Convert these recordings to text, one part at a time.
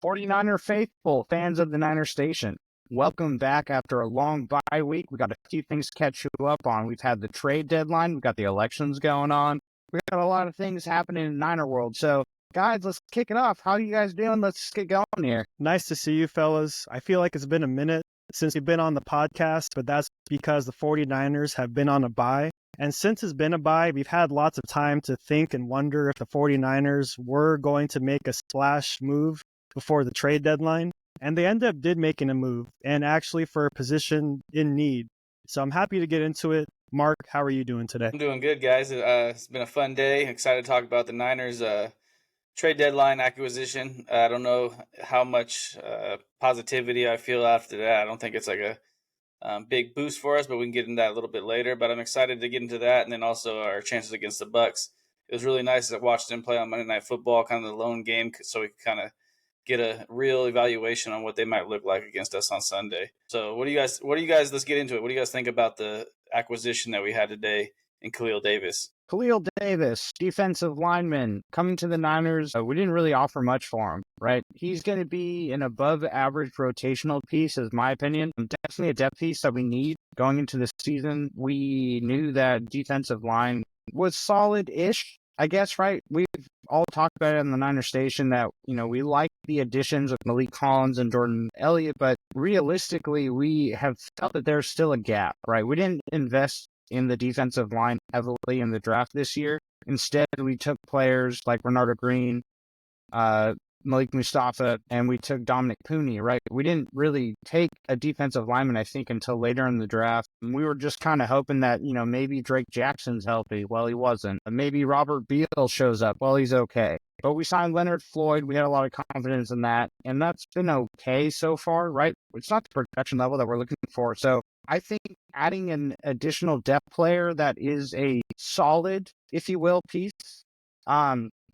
49er faithful, fans of the Niner Station, welcome back after a long bye week. We got a few things to catch you up on. We've had the trade deadline. We've got the elections going on. We've got a lot of things happening in Niner world. So, guys, let's kick it off. How are you guys doing? Let's get going here. Nice to see you, fellas. I feel like it's been a minute since we've been on the podcast, but that's because the 49ers have been on a bye. And since it's been a bye, we've had lots of time to think and wonder if the 49ers were going to make a splash move before the trade deadline. And they did making a move, and actually for a position in need. So I'm happy to get into it. Mark, how are you doing today? I'm doing good, guys. It's been a fun day. Excited to talk about the Niners trade deadline acquisition. I don't know how much positivity I feel after that. I don't think it's like a big boost for us, but we can get into that a little bit later. But I'm excited to get into that, and then also our chances against the Bucs. It was really nice to watch them play on Monday Night Football, kind of the lone game, so we could kind of get a real evaluation on what they might look like against us on Sunday. So what do you guys, let's get into it. What do you guys think about the acquisition that we had today in Khalil Davis? Khalil Davis, defensive lineman, coming to the Niners. We didn't really offer much for him, right? He's going to be an above-average rotational piece, is my opinion. Definitely a depth piece that we need going into the season. We knew that defensive line was solid-ish, I guess, right? We've all talked about it in the Niner Station that, we like the additions of Malik Collins and Jordan Elliott, but realistically, we have felt that there's still a gap, right? We didn't invest in the defensive line heavily in the draft this year. Instead, we took players like Renardo Green, Malik Mustafa, and we took Dominic Pooney, right? We didn't really take a defensive lineman, I think, until later in the draft. We were just kind of hoping that, maybe Drake Jackson's healthy. Well, he wasn't. Maybe Robert Beal shows up. Well, he's okay. But we signed Leonard Floyd. We had a lot of confidence in that. And that's been okay so far, right? It's not the production level that we're looking for. So I think adding an additional depth player that is a solid, if you will, piece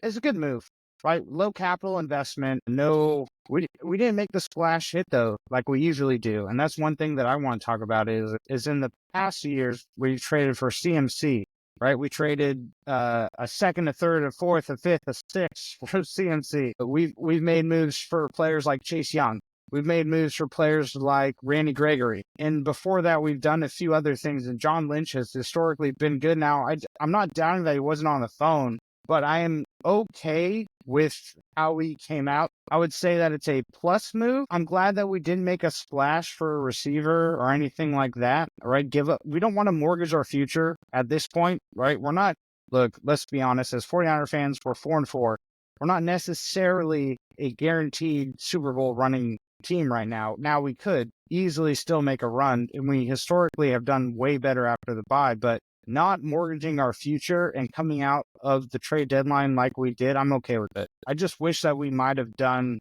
is a good move. Right, low capital investment. No, we didn't make the splash hit though, like we usually do, and that's one thing that I want to talk about is in the past years we traded for CMC. Right, we traded a second, a third, a fourth, a fifth, a sixth for CMC. We've made moves for players like Chase Young. We've made moves for players like Randy Gregory, and before that, we've done a few other things. And John Lynch has historically been good. Now, I'm not doubting that he wasn't on the phone, but I am okay with how he came out. I would say that it's a plus move. I'm glad that we didn't make a splash for a receiver or anything like that. All right, we don't want to mortgage our future at this point, right? We're not, look, let's be honest, as 49er fans, we're 4-4. We're not necessarily a guaranteed Super Bowl running team right now. Now we could easily still make a run, and we historically have done way better after the bye, but not mortgaging our future and coming out of the trade deadline like we did, I'm okay with it. I just wish that we might have done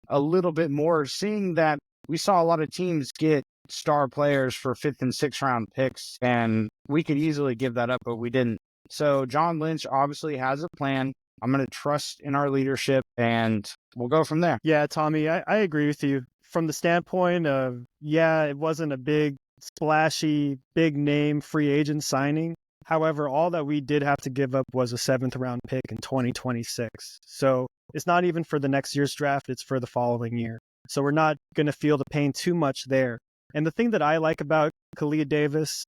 a little bit more, seeing that we saw a lot of teams get star players for 5th and 6th round picks, and we could easily give that up, but we didn't. So John Lynch obviously has a plan. I'm going to trust in our leadership, and we'll go from there. Yeah, Tommy, I agree with you. From the standpoint of, it wasn't a big splashy, big name free agent signing. However, all that we did have to give up was a 7th round pick in 2026. So it's not even for the next year's draft, it's for the following year. So we're not going to feel the pain too much there. And the thing that I like about Khalil Davis,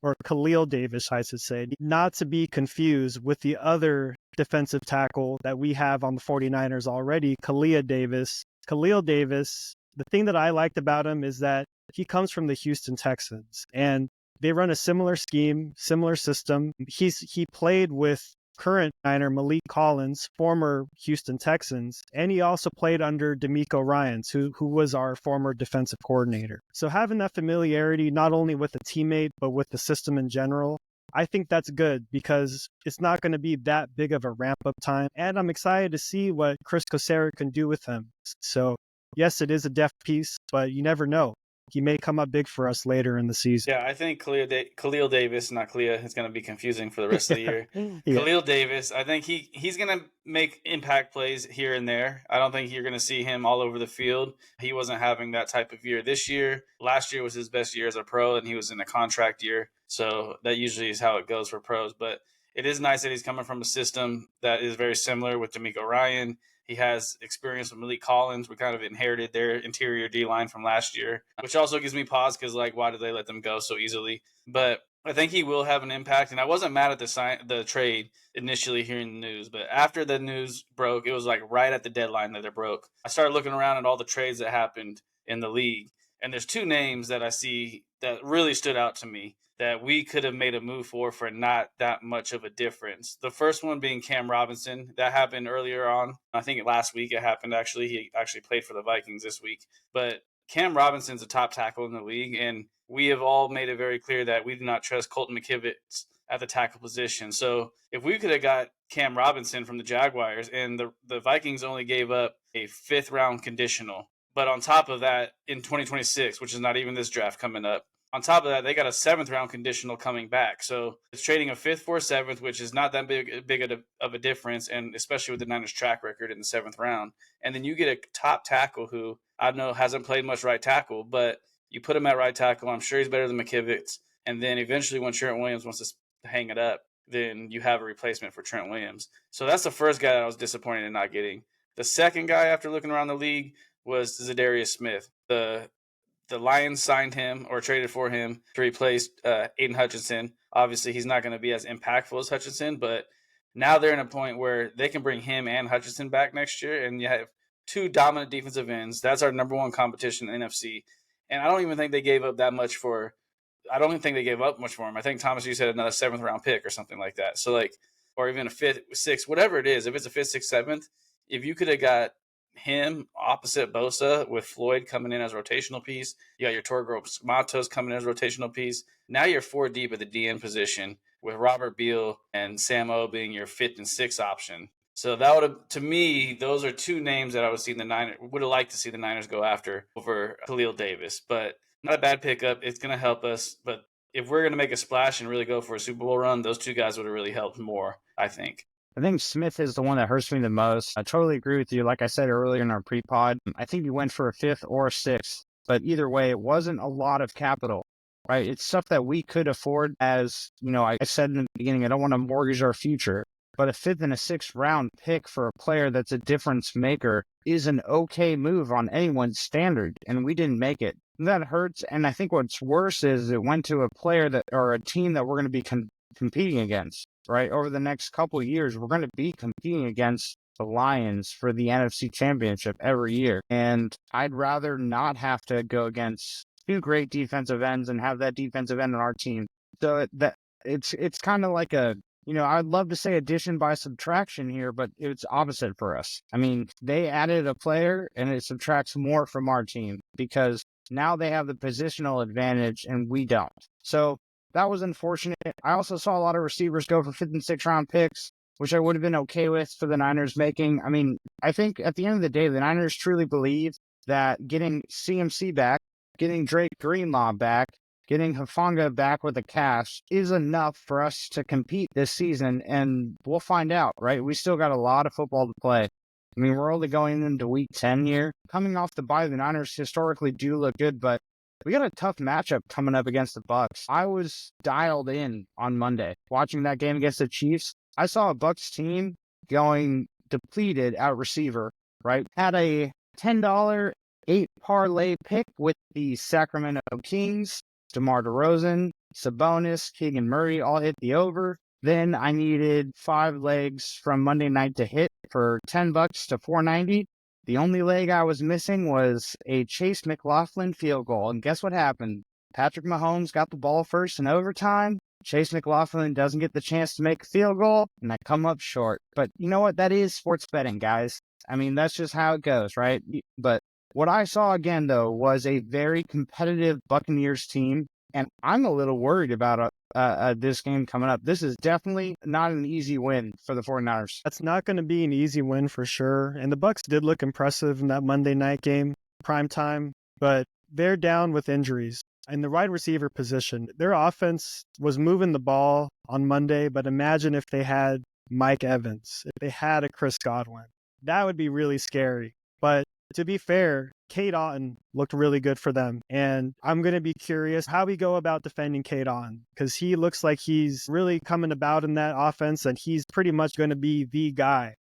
I should say, not to be confused with the other defensive tackle that we have on the 49ers already, Khalil Davis. Khalil Davis, the thing that I liked about him is that he comes from the Houston Texans, and they run a similar scheme, similar system. He played with current Niner Malik Collins, former Houston Texans, and he also played under DeMeco Ryans, who was our former defensive coordinator. So having that familiarity, not only with the teammate, but with the system in general, I think that's good because it's not going to be that big of a ramp-up time, and I'm excited to see what Chris Kosera can do with him. So yes, it is a depth piece, but you never know. He may come up big for us later in the season. Yeah, I think Khalil Davis, not Clea, is going to be confusing for the rest of the year. Yeah. Khalil Davis, I think he's going to make impact plays here and there. I don't think you're going to see him all over the field. He wasn't having that type of year this year. Last year was his best year as a pro, and he was in a contract year. So that usually is how it goes for pros. But it is nice that he's coming from a system that is very similar with D'Amico Ryan. He has experience with Malik Collins. We kind of inherited their interior D-line from last year, which also gives me pause because, like, why did they let them go so easily? But I think he will have an impact, and I wasn't mad at the trade initially hearing the news, but after the news broke, it was like right at the deadline that it broke. I started looking around at all the trades that happened in the league, and there's two names that I see that really stood out to me that we could have made a move for not that much of a difference. The first one being Cam Robinson. That happened earlier on. I think last week it happened, actually. He actually played for the Vikings this week. But Cam Robinson's a top tackle in the league, and we have all made it very clear that we do not trust Colton McKivitz at the tackle position. So if we could have got Cam Robinson from the Jaguars, and the Vikings only gave up a 5th-round conditional, but on top of that, in 2026, which is not even this draft coming up, on top of that, they got a 7th-round conditional coming back. So it's trading a 5th for a 7th, which is not that big of a difference, and especially with the Niners' track record in the 7th round. And then you get a top tackle who, I don't know, hasn't played much right tackle, but you put him at right tackle. I'm sure he's better than McKivitz. And then eventually when Trent Williams wants to hang it up, then you have a replacement for Trent Williams. So that's the first guy that I was disappointed in not getting. The second guy, after looking around the league, was Zadarius Smith. The Lions signed him or traded for him to replace Aiden Hutchinson. Obviously, he's not going to be as impactful as Hutchinson, but now they're in a point where they can bring him and Hutchinson back next year, and you have two dominant defensive ends. That's our number one competition in the NFC. And I don't even think they gave up that much for – I don't even think they gave up much for him. I think, Thomas, you said another 7th-round pick or something like that. So, like, or even a 5th, 6th, whatever it is. If it's a 5th, 6th, 7th, if you could have got him opposite Bosa with Floyd coming in as a rotational piece, you got your Torgro Matos coming in as a rotational piece. Now you're 4 deep at the DN position with Robert Beal and Sam O being your 5th and 6th option. So that would have, to me, those are two names that I would have liked to see the Niners go after over Khalil Davis. But not a bad pickup. It's going to help us. But if we're going to make a splash and really go for a Super Bowl run, those two guys would have really helped more, I think. I think Smith is the one that hurts me the most. I totally agree with you. Like I said earlier in our pre-pod, I think you went for a 5th or a 6th, but either way, it wasn't a lot of capital, right? It's stuff that we could afford. As, you know, I said in the beginning, I don't want to mortgage our future, but a 5th and a 6th round pick for a player that's a difference maker is an okay move on anyone's standard, and we didn't make it. That hurts, and I think what's worse is it went to a player that, or a team that we're going to be competing against. Right, over the next couple of years, we're going to be competing against the Lions for the NFC Championship every year. And I'd rather not have to go against 2 great defensive ends and have that defensive end on our team. So it's kind of like a, you know, I'd love to say addition by subtraction here, but it's opposite for us. I mean, they added a player and it subtracts more from our team because now they have the positional advantage and we don't. So that was unfortunate. I also saw a lot of receivers go for 5th and 6th round picks, which I would have been okay with for the Niners making. I mean, I think at the end of the day, the Niners truly believe that getting CMC back, getting Drake Greenlaw back, getting Hufanga back with a cast is enough for us to compete this season, and we'll find out, right? We still got a lot of football to play. I mean, we're only going into week 10 here. Coming off the bye, the Niners historically do look good, but we got a tough matchup coming up against the Bucs. I was dialed in on Monday watching that game against the Chiefs. I saw a Bucs team going depleted at receiver, right? Had a $10 8 parlay pick with the Sacramento Kings, DeMar DeRozan, Sabonis, Keegan Murray all hit the over. Then I needed 5 legs from Monday night to hit for $10 to $4.90. The only leg I was missing was a Chase McLaughlin field goal. And guess what happened? Patrick Mahomes got the ball first in overtime. Chase McLaughlin doesn't get the chance to make a field goal, and I come up short. But you know what? That is sports betting, guys. I mean, that's just how it goes, right? But what I saw again, though, was a very competitive Buccaneers team, and I'm a little worried about this game coming up. This is definitely not an easy win for the 49ers. That's not going to be an easy win for sure. And the Bucs did look impressive in that Monday night game, prime time, but they're down with injuries. In the wide receiver position, their offense was moving the ball on Monday, but imagine if they had Mike Evans, if they had a Chris Godwin. That would be really scary. But to be fair, Cade Otton looked really good for them. And I'm going to be curious how we go about defending Cade Otton, because he looks like he's really coming about in that offense, and he's pretty much going to be the guy.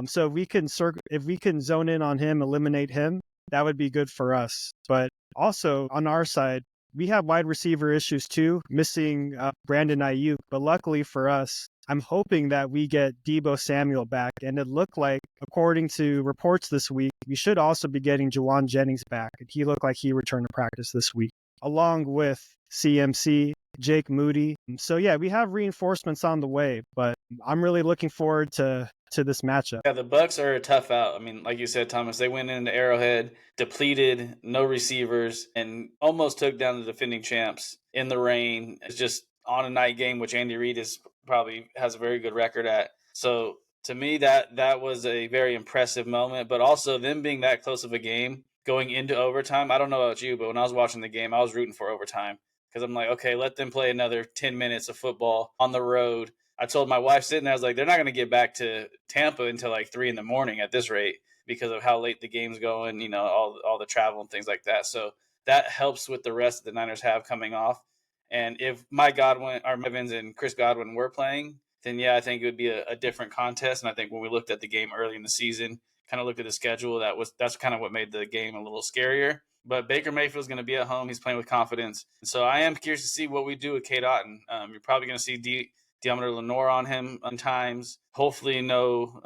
So if we can zone in on him, eliminate him, that would be good for us. But also on our side, we have wide receiver issues too, missing Brandon Ayuk. But luckily for us, I'm hoping that we get Deebo Samuel back. And it looked like, according to reports this week, we should also be getting Juwan Jennings back. And he looked like he returned to practice this week, along with CMC, Jake Moody. So yeah, we have reinforcements on the way, but I'm really looking forward to this matchup. Yeah, the Bucs are a tough out. I mean, like you said, Thomas, they went into Arrowhead, depleted, no receivers, and almost took down the defending champs in the rain. It's just on a night game, which Andy Reid is probably has a very good record at. So to me, that was a very impressive moment. But also them being that close of a game going into overtime. I don't know about you, but when I was watching the game, I was rooting for overtime because I'm like, okay, let them play another 10 minutes of football on the road. I told my wife sitting there, I was like, they're not going to get back to Tampa until like 3 a.m. at this rate because of how late the game's going, all the travel and things like that. So that helps with the rest that the Niners have coming off. And if Mike Godwin, or Evans and Chris Godwin were playing, then yeah, I think it would be a different contest. And I think when we looked at the game early in the season, kind of looked at the schedule, that's kind of what made the game a little scarier. But Baker Mayfield's going to be at home. He's playing with confidence. So I am curious to see what we do with Cade Otton. You're probably going to see Deommodore Lenoir on him times. Hopefully no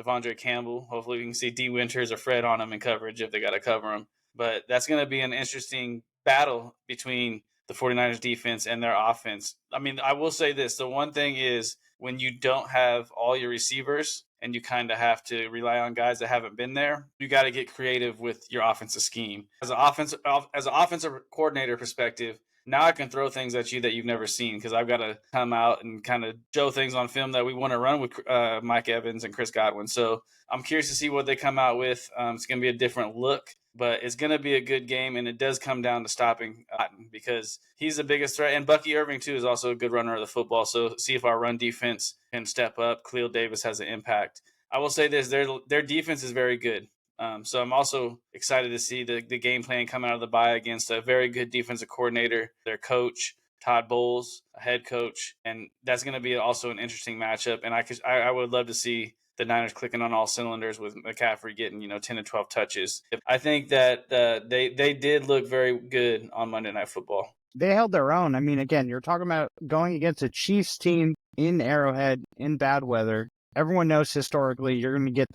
Devondre Campbell. Hopefully we can see D. Winters or Fred on him in coverage if they got to cover him. But that's going to be an interesting battle between the 49ers defense and their offense. I mean, I will say this. The one thing is when you don't have all your receivers and you kind of have to rely on guys that haven't been there, you got to get creative with your offensive scheme. As an offensive coordinator perspective, now I can throw things at you that you've never seen because I've got to come out and kind of show things on film that we want to run with Mike Evans and Chris Godwin. So I'm curious to see what they come out with. It's going to be a different look, but it's going to be a good game, and it does come down to stopping Otton because he's the biggest threat. And Bucky Irving, too, is also a good runner of the football. So see if our run defense can step up. Khalil Davis has an impact. I will say this, their defense is very good. So I'm also excited to see the game plan come out of the bye against a very good defensive coordinator, their coach, Todd Bowles, a head coach. And that's going to be also an interesting matchup. And I would love to see the Niners clicking on all cylinders with McCaffrey getting, 10 to 12 touches. I think that they did look very good on Monday Night Football. They held their own. I mean, again, you're talking about going against a Chiefs team in Arrowhead in bad weather. Everyone knows historically you're going to get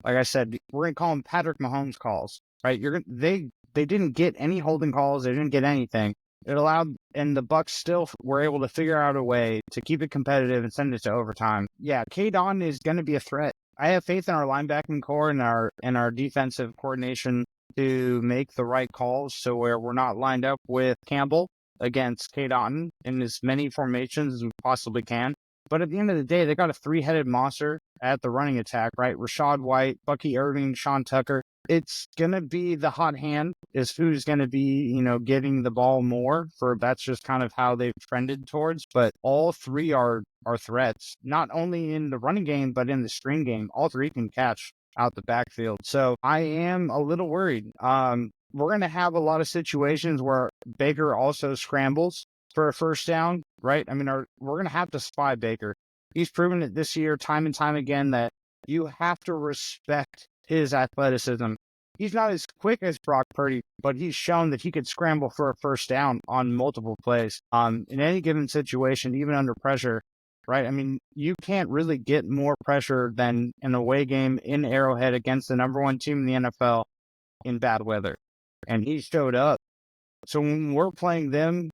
like I said, we're going to call them Patrick Mahomes calls, right? They didn't get any holding calls. They didn't get anything. It allowed, and the Bucs still were able to figure out a way to keep it competitive and send it to overtime. Yeah, Cade Otton is going to be a threat. I have faith in our linebacking core and our defensive coordination to make the right calls, so where we're not lined up with Campbell against Cade Otton in as many formations as we possibly can. But at the end of the day, they got a three-headed monster at the running attack, right? Rashad White, Bucky Irving, Sean Tucker. It's going to be the hot hand is who's going to be, getting the ball more that's just kind of how they've trended towards. But all three are threats, not only in the running game, but in the screen game. All three can catch out the backfield. So I am a little worried. We're going to have a lot of situations where Baker also scrambles for a first down, right? I mean, we're going to have to spy Baker. He's proven it this year time and time again that you have to respect his athleticism. He's not as quick as Brock Purdy, but he's shown that he could scramble for a first down on multiple plays. In any given situation, even under pressure, right? I mean, you can't really get more pressure than an away game in Arrowhead against the number one team in the NFL in bad weather. And he showed up. So when we're playing them,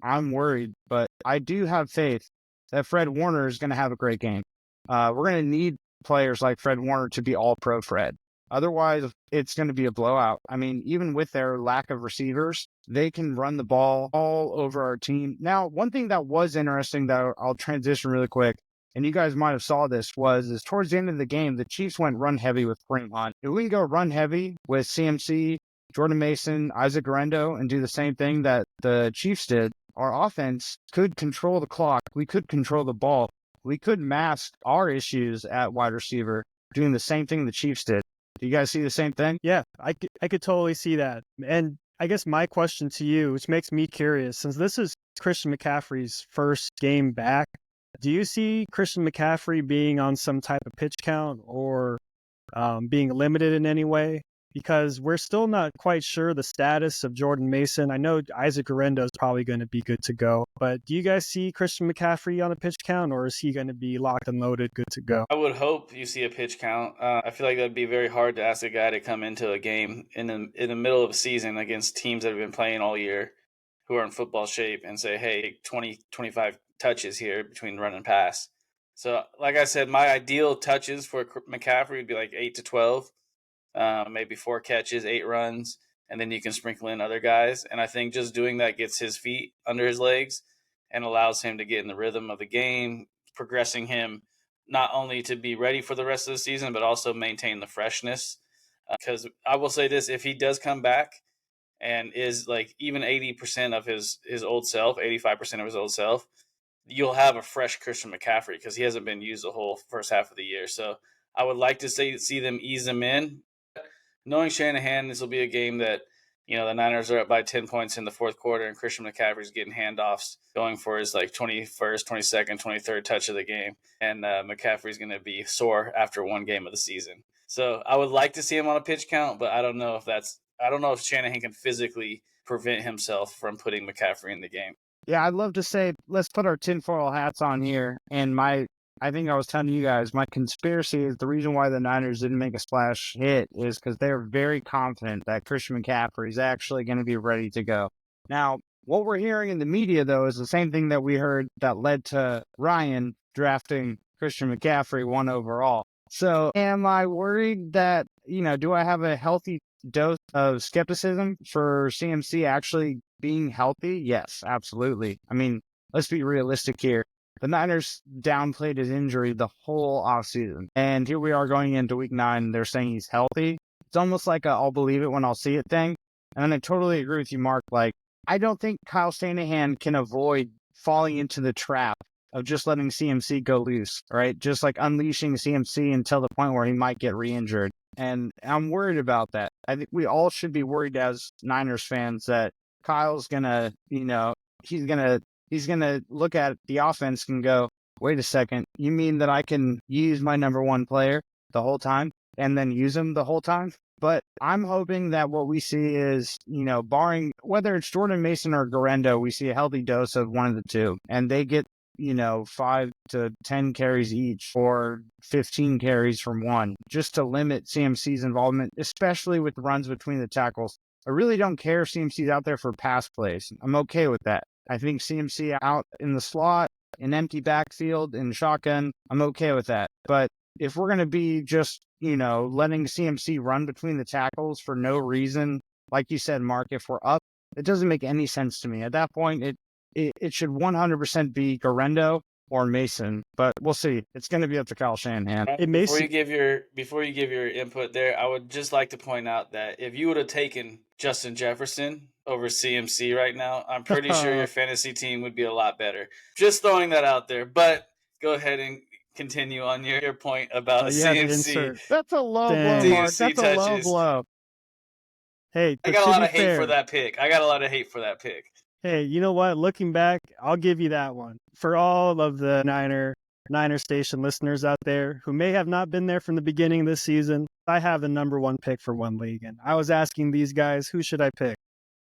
I'm worried, but I do have faith that Fred Warner is going to have a great game. We're going to need players like Fred Warner to be all pro Fred. Otherwise, it's going to be a blowout. I mean, even with their lack of receivers, they can run the ball all over our team. Now, one thing that was interesting that I'll transition really quick, and you guys might have saw this, is towards the end of the game, the Chiefs went run heavy with Kareem Hunt. If we can go run heavy with CMC, Jordan Mason, Isaac Guerrero, and do the same thing that the Chiefs did, our offense could control the clock. We could control the ball. We could mask our issues at wide receiver doing the same thing the Chiefs did. Do you guys see the same thing? Yeah, I could totally see that. And I guess my question to you, which makes me curious, since this is Christian McCaffrey's first game back, do you see Christian McCaffrey being on some type of pitch count or being limited in any way? Because we're still not quite sure the status of Jordan Mason. I know Isaac Guerrero is probably going to be good to go, but do you guys see Christian McCaffrey on a pitch count, or is he going to be locked and loaded, good to go? I would hope you see a pitch count. I feel like that'd be very hard to ask a guy to come into a game in the middle of a season against teams that have been playing all year, who are in football shape, and say, hey, 20, 25 touches here between run and pass. So, like I said, my ideal touches for McCaffrey would be like 8 to 12. Maybe 4 catches, 8 runs, and then you can sprinkle in other guys. And I think just doing that gets his feet under his legs and allows him to get in the rhythm of the game, progressing him not only to be ready for the rest of the season, but also maintain the freshness. Because I will say this, if he does come back and is like even 80% of his old self, 85% of his old self, you'll have a fresh Christian McCaffrey because he hasn't been used the whole first half of the year. So I would like to see them ease him in. Knowing Shanahan, this will be a game that, the Niners are up by 10 points in the fourth quarter, and Christian McCaffrey's getting handoffs, going for his 21st, 22nd, 23rd touch of the game. And McCaffrey's going to be sore after one game of the season. So I would like to see him on a pitch count, but I don't know if Shanahan can physically prevent himself from putting McCaffrey in the game. Yeah, I'd love to say, let's put our tinfoil hats on here. And I think I was telling you guys, my conspiracy is the reason why the Niners didn't make a splash hit is because they're very confident that Christian McCaffrey is actually going to be ready to go. Now, what we're hearing in the media, though, is the same thing that we heard that led to Ryan drafting Christian McCaffrey 1 overall. So am I worried that, do I have a healthy dose of skepticism for CMC actually being healthy? Yes, absolutely. I mean, let's be realistic here. The Niners downplayed his injury the whole offseason. And here we are going into week 9. They're saying he's healthy. It's almost like a I'll believe it when I'll see it thing. And I totally agree with you, Mark. I don't think Kyle Shanahan can avoid falling into the trap of just letting CMC go loose, right? Just unleashing CMC until the point where he might get re-injured. And I'm worried about that. I think we all should be worried as Niners fans that Kyle's going to, he's going to look at the offense and go, wait a second, you mean that I can use my number 1 player the whole time and then use him the whole time? But I'm hoping that what we see is, barring whether it's Jordan Mason or Guerrero, we see a healthy dose of one of the two. And they get, 5 to 10 carries each or 15 carries from one, just to limit CMC's involvement, especially with runs between the tackles. I really don't care if CMC's out there for pass plays. I'm okay with that. I think CMC out in the slot, an empty backfield, in shotgun, I'm okay with that. But if we're going to be just, letting CMC run between the tackles for no reason, like you said, Mark, if we're up, it doesn't make any sense to me. At that point, it should 100% be Guerrero or Mason, but we'll see. It's going to be up to Kyle Shanahan. Before you give your input there, I would just like to point out that if you would have taken Justin Jefferson over CMC right now, I'm pretty sure your fantasy team would be a lot better. Just throwing that out there. But go ahead and continue on your point about CMC. That's a low blow, Mark. That's a low blow. Hey, I got a lot of hate for that pick. Hey, you know what? Looking back, I'll give you that one. For all of the Niner Station listeners out there who may have not been there from the beginning of this season, I have the number 1 pick for one league. And I was asking these guys, who should I pick?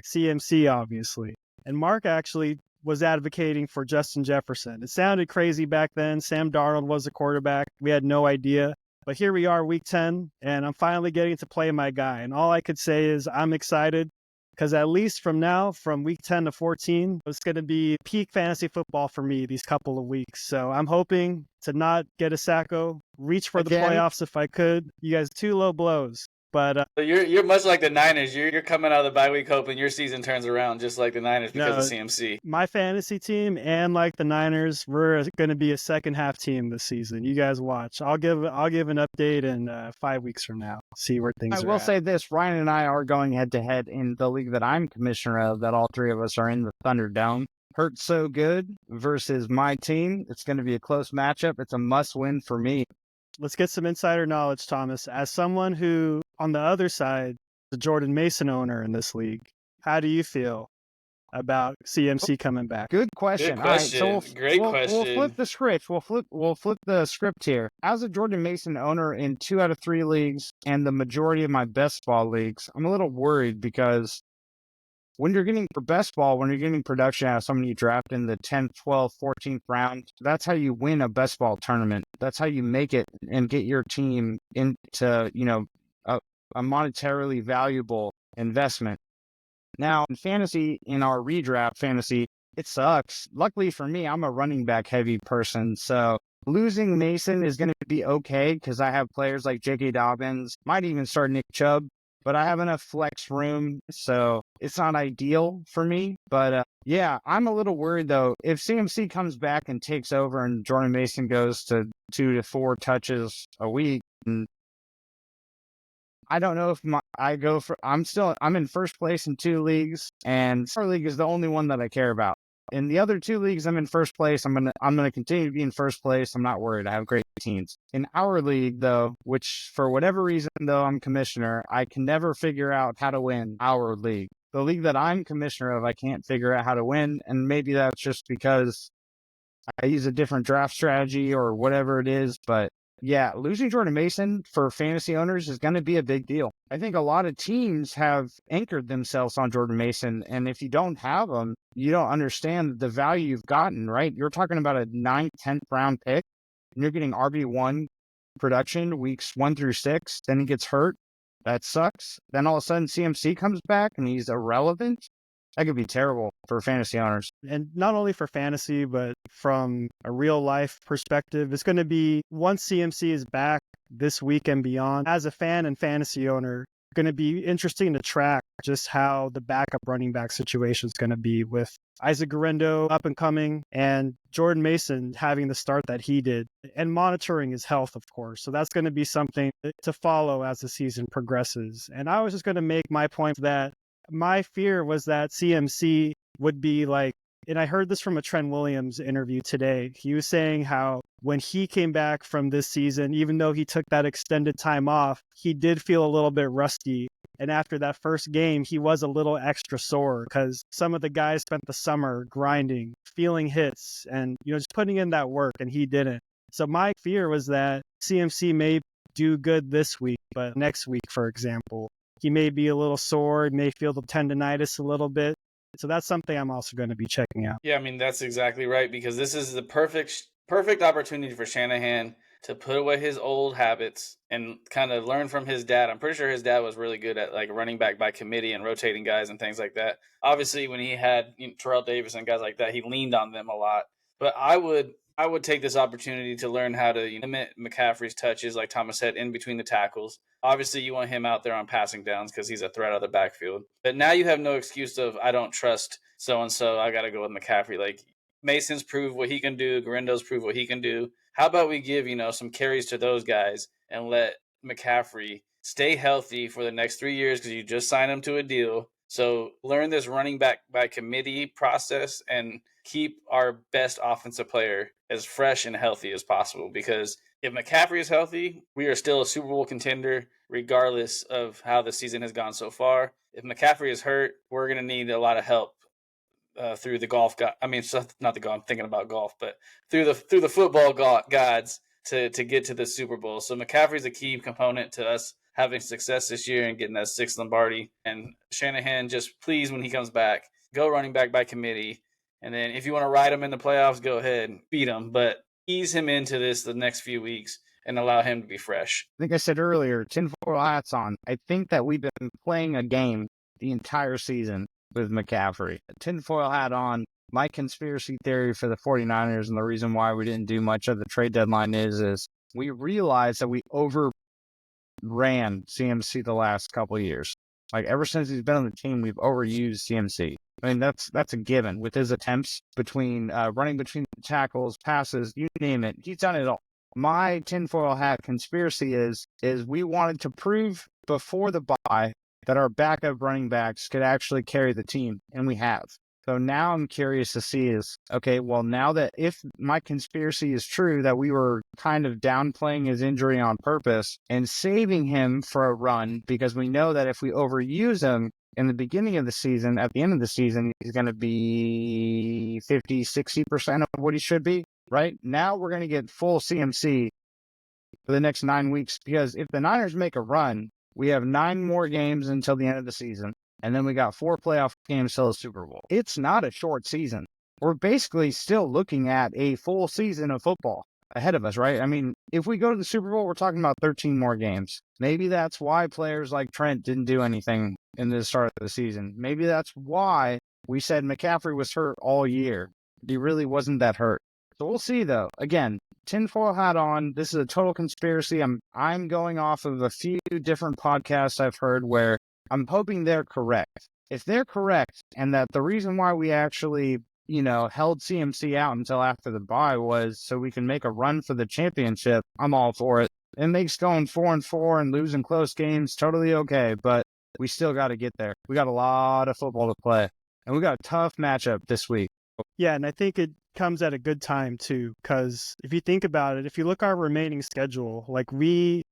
CMC, obviously. And Mark actually was advocating for Justin Jefferson. It sounded crazy back then. Sam Darnold was the quarterback. We had no idea. But here we are, week 10, and I'm finally getting to play my guy. And all I could say is I'm excited. Because at least from now, from week 10 to 14, it's going to be peak fantasy football for me these couple of weeks. So I'm hoping to not get a sacco, reach for the playoffs if I could. You guys, 2 low blows. But so you're much like the Niners. You're coming out of the bye week hoping your season turns around just like the Niners because of CMC. My fantasy team and like the Niners, we're going to be a second half team this season. You guys watch. I'll give an update in 5 weeks from now. See where things are. I will say this: Ryan and I are going head to head in the league that I'm commissioner of. That all 3 of us are in the Thunderdome. Hurt So Good versus my team. It's going to be a close matchup. It's a must win for me. Let's get some insider knowledge, Thomas. As someone who, on the other side, the Jordan Mason owner in this league, how do you feel about CMC coming back? Good question. Good All right, so question. Great we'll question. flip the script. We'll flip the script here. As a Jordan Mason owner in 2 out of 3 leagues and the majority of my best ball leagues, I'm a little worried because when you're getting for best ball, when you're getting production out of someone you draft in the 10th, 12th, 14th round, that's how you win a best ball tournament. That's how you make it and get your team into, a monetarily valuable investment. Now, in fantasy, in our redraft fantasy, it sucks. Luckily for me, I'm a running back heavy person. So losing Mason is going to be okay because I have players like J.K. Dobbins, might even start Nick Chubb, but I have enough flex room. So it's not ideal for me. But yeah, I'm a little worried though. If CMC comes back and takes over and Jordan Mason goes to 2 to 4 touches a week, and I don't know if I'm in first place in 2 leagues, and our league is the only one that I care about. In the other 2 leagues, I'm in first place. I'm gonna continue to be in first place. I'm not worried. I have great teams. In our league, though, which for whatever reason, though I'm commissioner, I can never figure out how to win our league. The league that I'm commissioner of, I can't figure out how to win, and maybe that's just because I use a different draft strategy or whatever it is, but yeah, losing Jordan Mason for fantasy owners is going to be a big deal. I think a lot of teams have anchored themselves on Jordan Mason, and if you don't have him, you don't understand the value you've gotten, right? You're talking about a 9th, 10th round pick, and you're getting RB1 production weeks 1 through 6, then he gets hurt. That sucks. Then all of a sudden CMC comes back and he's irrelevant. That could be terrible for fantasy owners. And not only for fantasy, but from a real life perspective, it's going to be once CMC is back this week and beyond, as a fan and fantasy owner, going to be interesting to track just how the backup running back situation is going to be with Isaac Guerendo up and coming and Jordan Mason having the start that he did and monitoring his health, of course. So that's going to be something to follow as the season progresses. And I was just going to make my point that my fear was that CMC would be like, and I heard this from a Trent Williams interview today. He was saying how when he came back from this season, even though he took that extended time off, he did feel a little bit rusty. And after that first game, he was a little extra sore because some of the guys spent the summer grinding, feeling hits, and just putting in that work, and he didn't. So my fear was that CMC may do good this week, but next week, for example, he may be a little sore, may feel the tendonitis a little bit. So that's something I'm also going to be checking out. Yeah, I mean, that's exactly right, because this is the perfect opportunity for Shanahan to put away his old habits and kind of learn from his dad. I'm pretty sure his dad was really good at like running back by committee and rotating guys and things like that. Obviously, when he had Khalil Davis and guys like that, he leaned on them a lot. But I would take this opportunity to learn how to limit McCaffrey's touches, like Thomas said, in between the tackles. Obviously, you want him out there on passing downs because he's a threat out of the backfield. But now you have no excuse of, I don't trust so-and-so, I got to go with McCaffrey. Like, Mason's proved what he can do. Guerendo's proved what he can do. How about we give, some carries to those guys and let McCaffrey stay healthy for the next 3 years because you just signed him to a deal. So learn this running back by committee process and keep our best offensive player as fresh and healthy as possible, because if McCaffrey is healthy, we are still a Super Bowl contender regardless of how the season has gone so far. If McCaffrey is hurt, we're going to need a lot of help through the golf god. I mean, not the golf. I'm thinking about golf, but through the football gods to get to the Super Bowl. So McCaffrey's a key component to us having success this year and getting that 6th Lombardi. And Shanahan, just please, when he comes back, go running back by committee. And then if you want to ride him in the playoffs, go ahead and beat him. But ease him into this the next few weeks and allow him to be fresh. I think I said earlier, tinfoil hats on. I think that we've been playing a game the entire season with McCaffrey. Tinfoil hat on. My conspiracy theory for the 49ers and the reason why we didn't do much of the trade deadline is we realized that we overran CMC the last couple of years. Like, ever since he's been on the team, we've overused CMC. I mean, that's a given with his attempts between running between tackles, passes, you name it. He's done it all. My tinfoil hat conspiracy is we wanted to prove before the bye that our backup running backs could actually carry the team, and we have. So now I'm curious to see is, okay, well, now that if my conspiracy is true that we were kind of downplaying his injury on purpose and saving him for a run because we know that if we overuse him in the beginning of the season, at the end of the season, he's going to be 50, 60% of what he should be, right? Now we're going to get full CMC for the next 9 weeks because if the Niners make a run, we have 9 more games until the end of the season. And then we got 4 playoff games till the Super Bowl. It's not a short season. We're basically still looking at a full season of football ahead of us, right? I mean, if we go to the Super Bowl, we're talking about 13 more games. Maybe that's why players like Trent didn't do anything in the start of the season. Maybe that's why we said McCaffrey was hurt all year. He really wasn't that hurt. So we'll see, though. Again, tinfoil hat on. This is a total conspiracy. I'm going off of a few different podcasts I've heard where I'm hoping they're correct. If they're correct, and that the reason why we actually, held CMC out until after the bye was so we can make a run for the championship, I'm all for it. It makes going 4-4 and losing close games totally okay, but we still got to get there. We got a lot of football to play, and we got a tough matchup this week. Yeah, and I think it comes at a good time too, because if you think about it, if you look at our remaining schedule, like we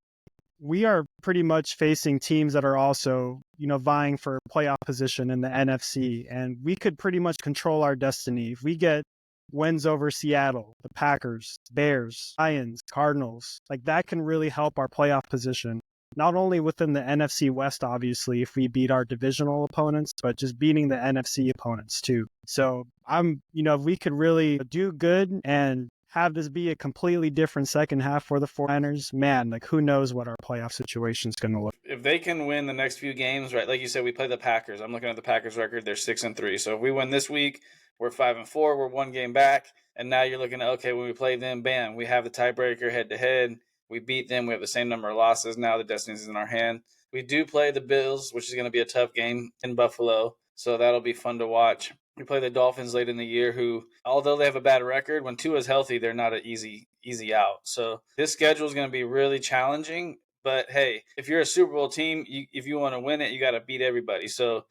are pretty much facing teams that are also, vying for playoff position in the NFC, and we could pretty much control our destiny. If we get wins over Seattle, the Packers, Bears, Lions, Cardinals, like that can really help our playoff position. Not only within the NFC West, obviously, if we beat our divisional opponents, but just beating the NFC opponents too. So if we could really do good and have this be a completely different second half for the 49ers, man, like who knows what our playoff situation is going to look. If they can win the next few games, right, like you said, we play the Packers. I'm looking at the Packers record. They're 6-3. So if we win this week, we're 5-4. We're 1 game back. And now you're looking at, okay, when we play them, bam, we have the tiebreaker head-to-head. We beat them. We have the same number of losses. Now the destiny's in our hand. We do play the Bills, which is going to be a tough game in Buffalo. So that'll be fun to watch. We play the Dolphins late in the year, who, although they have a bad record, when Tua's healthy, they're not an easy out. So this schedule is going to be really challenging. But hey, if you're a Super Bowl team, if you want to win it, you got to beat everybody. So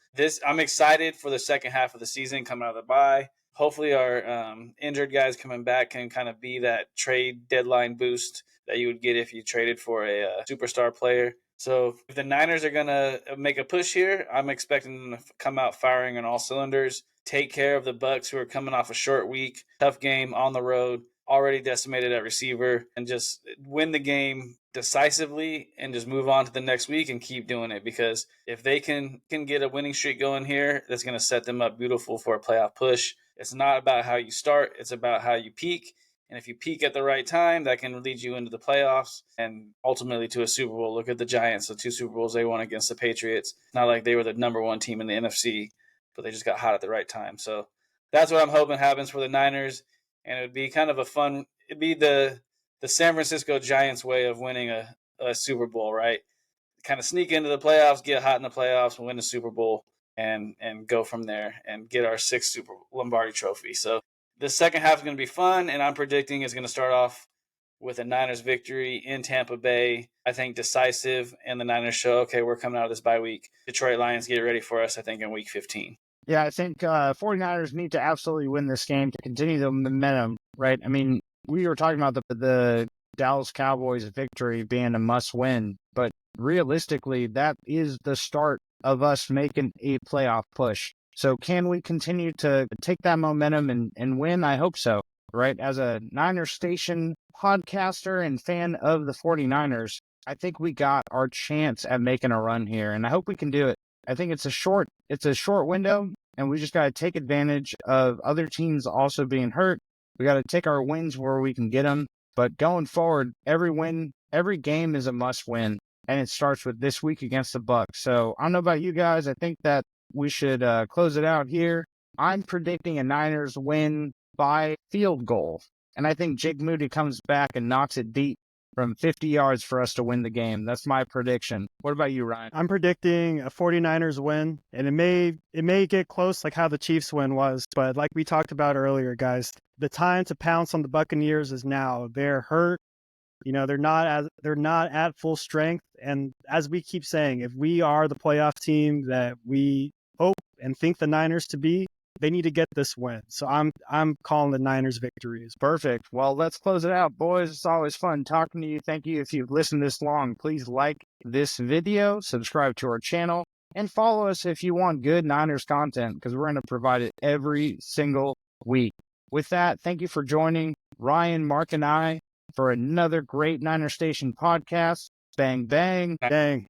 I'm excited for the second half of the season coming out of the bye. Hopefully our injured guys coming back can kind of be that trade deadline boost that you would get if you traded for a superstar player. So if the Niners are going to make a push here, I'm expecting them to come out firing on all cylinders, take care of the Bucs, who are coming off a short week, tough game on the road, already decimated at receiver, and just win the game decisively and just move on to the next week and keep doing it. Because if they can get a winning streak going here, that's going to set them up beautiful for a playoff push. It's not about how you start, it's about how you peak. And if you peak at the right time, that can lead you into the playoffs and ultimately to a Super Bowl. Look at the Giants, the 2 Super Bowls they won against the Patriots. Not like they were the number 1 team in the NFC, but they just got hot at the right time. So that's what I'm hoping happens for the Niners. And it would be kind of it'd be the San Francisco Giants way of winning a Super Bowl, right? Kind of sneak into the playoffs, get hot in the playoffs, win the Super Bowl, and go from there and get our 6th Super Lombardi trophy. So the second half is going to be fun, and I'm predicting it's going to start off with a Niners victory in Tampa Bay. I think decisive, and the Niners show, okay, we're coming out of this bye week. Detroit Lions get ready for us, I think, in week 15. Yeah, I think 49ers need to absolutely win this game to continue the momentum, right? I mean, we were talking about the Dallas Cowboys victory being a must-win, but realistically, that is the start of us making a playoff push. So can we continue to take that momentum and win? I hope so, right? As a Niner Station podcaster and fan of the 49ers, I think we got our chance at making a run here, and I hope we can do it. I think it's a short window, and we just got to take advantage of other teams also being hurt. We got to take our wins where we can get them. But going forward, every game is a must win, and it starts with this week against the Bucs. So I don't know about you guys. I think that we should close it out here. I'm predicting a Niners win by field goal, and I think Jake Moody comes back and knocks it deep from 50 yards for us to win the game. That's my prediction. What about you, Ryan? I'm predicting a 49ers win, and it may get close like how the Chiefs win was, but like we talked about earlier, guys, the time to pounce on the Buccaneers is now. They're hurt. They're not at full strength, and as we keep saying, if we are the playoff team that we hope and think the Niners to be, they need to get this win. So I'm calling the Niners victories. Perfect. Well, let's close it out, boys. It's always fun talking to you. Thank you. If you've listened this long, please like this video, subscribe to our channel, and follow us if you want good Niners content, because we're going to provide it every single week. With that, thank you for joining Ryan, Mark, and I for another great Niner Station podcast. Bang, bang. Dang.